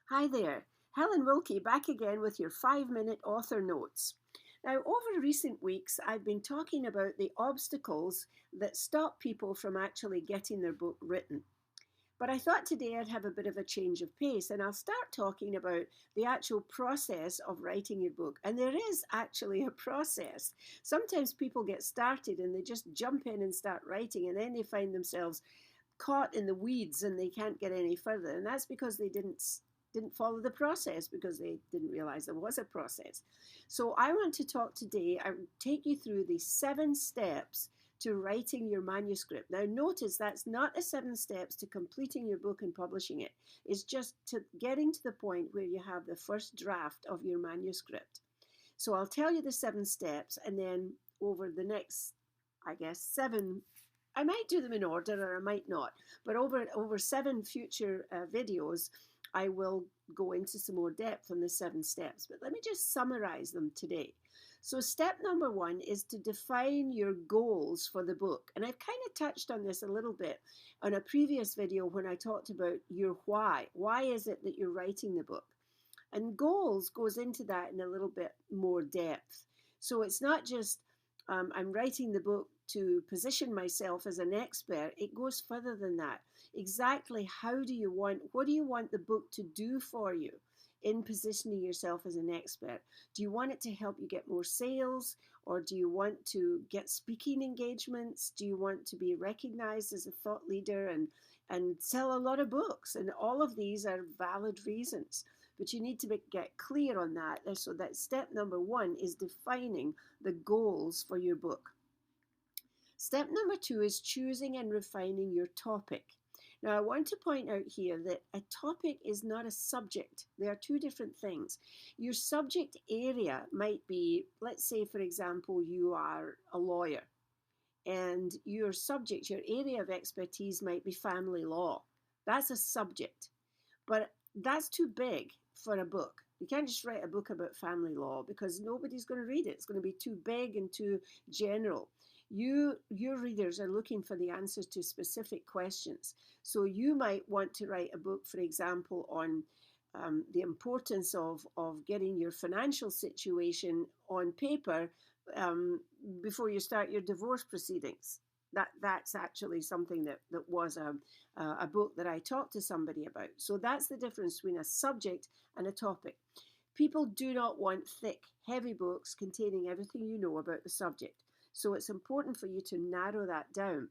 Hi there, Helen Wilkie back again with your 5-minute author notes. Now, over recent weeks, I've been talking about the obstacles that stop people from actually getting their book written. But I thought today I'd have a bit of a change of pace and I'll start talking about the actual process of writing your book. And there is actually a process. Sometimes people get started and they just jump in and start writing, and then they find themselves caught in the weeds and they can't get any further. And that's because they didn't follow the process, because they didn't realize there was a process. So I want to talk today, I take you through the 7 steps to writing your manuscript. Now notice that's not the 7 steps to completing your book and publishing it. It's just to getting to the point where you have the first draft of your manuscript. So I'll tell you the 7 steps, and then over the next, I guess, 7, I might do them in order or I might not, but over 7 future videos, I will go into some more depth on the 7 steps, but let me just summarize them today. So step number 1 is to define your goals for the book. And I've kind of touched on this a little bit on a previous video when I talked about your why. Why is it that you're writing the book? And goals goes into that in a little bit more depth. So it's not just I'm writing the book to position myself as an expert. It goes further than that. Exactly what do you want the book to do for you in positioning yourself as an expert? Do you want it to help you get more sales, or do you want to get speaking engagements? Do you want to be recognized as a thought leader and sell a lot of books? And all of these are valid reasons. But you need to get clear on that. So that step number 1 is defining the goals for your book. Step number 2 is choosing and refining your topic. Now, I want to point out here that a topic is not a subject. They are 2 different things. Your subject area might be, let's say, for example, you are a lawyer, and your area of expertise might be family law. That's a subject, but that's too big for a book. You can't just write a book about family law because nobody's going to read it. It's going to be too big and too general. Your readers are looking for the answers to specific questions. So you might want to write a book, for example, on the importance of getting your financial situation on paper before you start your divorce proceedings. That's actually something that was a book that I talked to somebody about. So that's the difference between a subject and a topic. People do not want thick, heavy books containing everything you know about the subject. So it's important for you to narrow that down.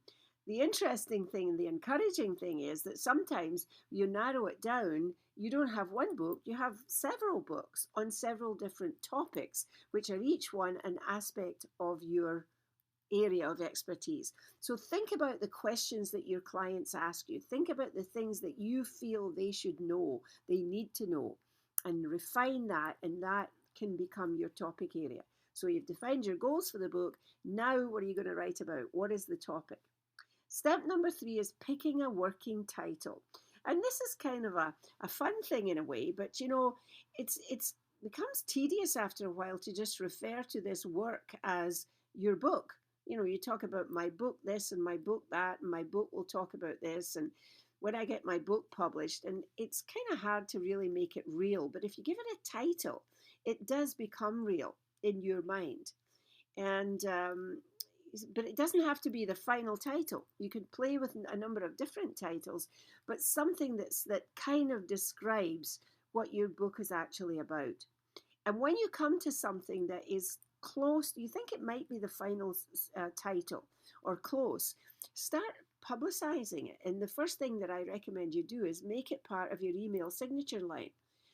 The interesting thing and the encouraging thing is that sometimes you narrow it down, you don't have one book, you have several books on several different topics, which are each one an aspect of your area of expertise. So think about the questions that your clients ask you. Think about the things that you feel they should know, they need to know, and refine that, and that can become your topic area. So you've defined your goals for the book. Now, what are you going to write about? What is the topic? Step number 3 is picking a working title. And this is kind of a fun thing in a way, but you know, it's becomes tedious after a while to just refer to this work as your book. You know, you talk about my book this and my book that, and my book will talk about this, and when I get my book published, and it's kind of hard to really make it real, but if you give it a title, it does become real in your mind. And but it doesn't have to be the final title. You can play with a number of different titles, but something that kind of describes what your book is actually about. And when you come to something that is close, you think it might be the final title or close, start publicizing it. And the first thing that I recommend you do is make it part of your email signature line.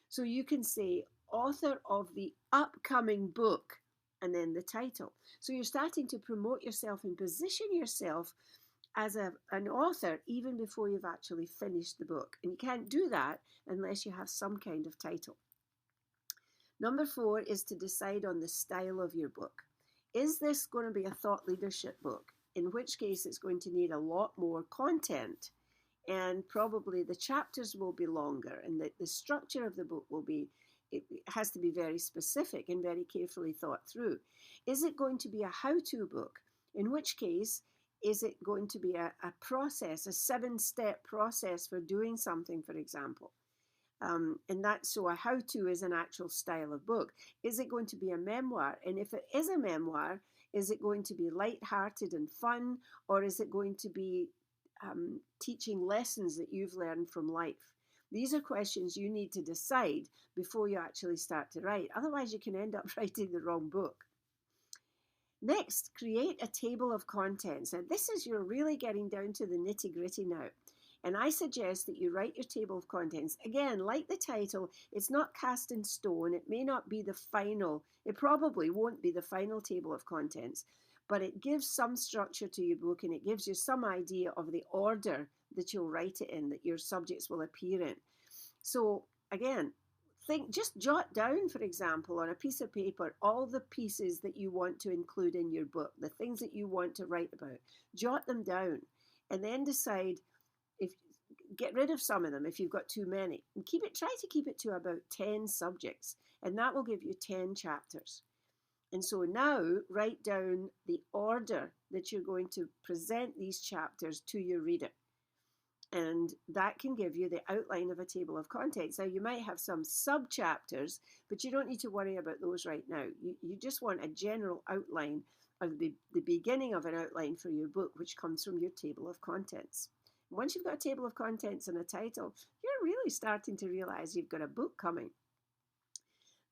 So you can say, author of the upcoming book, and then the title. So you're starting to promote yourself and position yourself as an author even before you've actually finished the book. And you can't do that unless you have some kind of title. Number 4 is to decide on the style of your book. Is this going to be a thought leadership book? In which case it's going to need a lot more content, and probably the chapters will be longer, and the structure of the book will be, it has to be very specific and very carefully thought through. Is it going to be a how-to book? In which case, is it going to be a process, a 7-step process for doing something, for example? And that's so a how-to is an actual style of book. Is it going to be a memoir? And if it is a memoir, is it going to be light-hearted and fun, or is it going to be teaching lessons that you've learned from life? These are questions you need to decide before you actually start to write. Otherwise, you can end up writing the wrong book. Next, create a table of contents. Now, this is you're really getting down to the nitty-gritty now. And I suggest that you write your table of contents. Again, like the title, it's not cast in stone. It may not be the final, it probably won't be the final table of contents, but it gives some structure to your book and it gives you some idea of the order that you'll write it in, that your subjects will appear in. So again, just jot down, for example, on a piece of paper, all the pieces that you want to include in your book, the things that you want to write about. Jot them down and then decide, if get rid of some of them if you've got too many, and try to keep it to about 10 subjects, and that will give you 10 chapters. And so now write down the order that you're going to present these chapters to your reader, and that can give you the outline of a table of contents. Now you might have some sub chapters, but you don't need to worry about those right now. You just want a general outline, or the beginning of an outline for your book, which comes from your table of contents. Once you've got a table of contents and a title, you're really starting to realize you've got a book coming.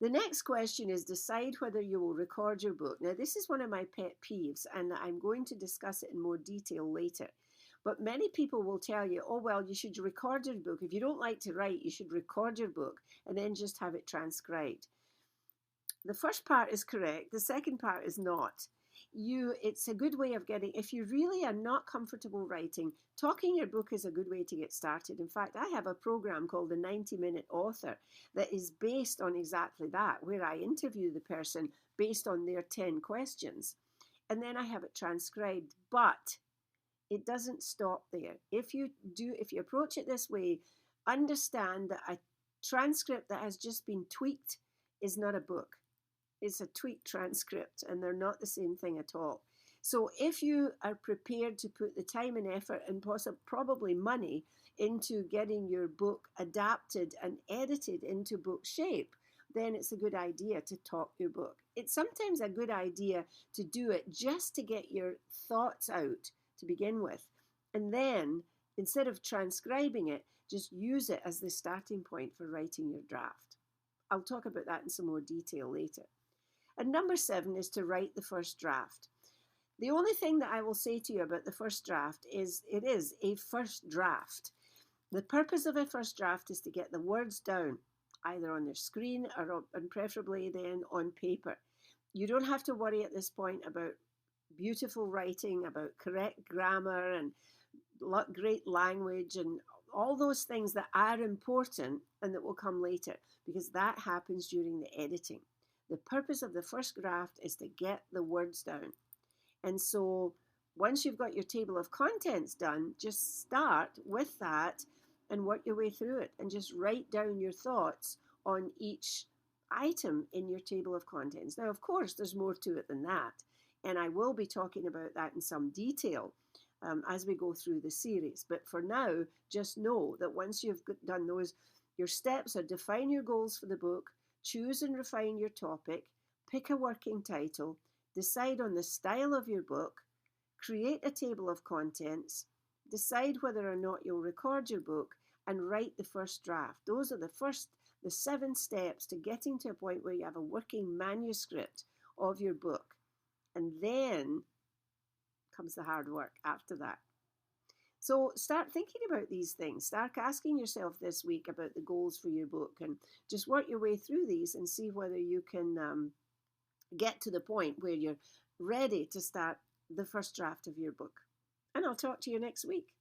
The next question is decide whether you will record your book. Now, this is one of my pet peeves, and I'm going to discuss it in more detail later. But many people will tell you, oh, well, you should record your book. If you don't like to write, you should record your book and then just have it transcribed. The first part is correct. The second part is not. It's a good way of getting, if you really are not comfortable writing, talking your book is a good way to get started. In fact, I have a program called the 90-Minute Author that is based on exactly that, where I interview the person based on their 10 questions. And then I have it transcribed, but it doesn't stop there. If you approach it this way, understand that a transcript that has just been tweaked is not a book. It's a tweaked transcript, and they're not the same thing at all. So if you are prepared to put the time and effort and probably money into getting your book adapted and edited into book shape, then it's a good idea to talk your book. It's sometimes a good idea to do it just to get your thoughts out to begin with. And then, instead of transcribing it, just use it as the starting point for writing your draft. I'll talk about that in some more detail later. And number 7 is to write the first draft. The only thing that I will say to you about the first draft is it is a first draft. The purpose of a first draft is to get the words down, either on the screen and preferably then on paper. You don't have to worry at this point about beautiful writing, about correct grammar and great language and all those things that are important and that will come later, because that happens during the editing. The purpose of the first draft is to get the words down. And so once you've got your table of contents done, just start with that and work your way through it and just write down your thoughts on each item in your table of contents. Now, of course, there's more to it than that, and I will be talking about that in some detail as we go through the series. But for now, just know that once you've done those, your steps are define your goals for the book, choose and refine your topic, pick a working title, decide on the style of your book, create a table of contents, decide whether or not you'll record your book, and write the first draft. Those are the 7 steps to getting to a point where you have a working manuscript of your book. And then comes the hard work after that. So start thinking about these things. Start asking yourself this week about the goals for your book, and just work your way through these and see whether you can get to the point where you're ready to start the first draft of your book. And I'll talk to you next week.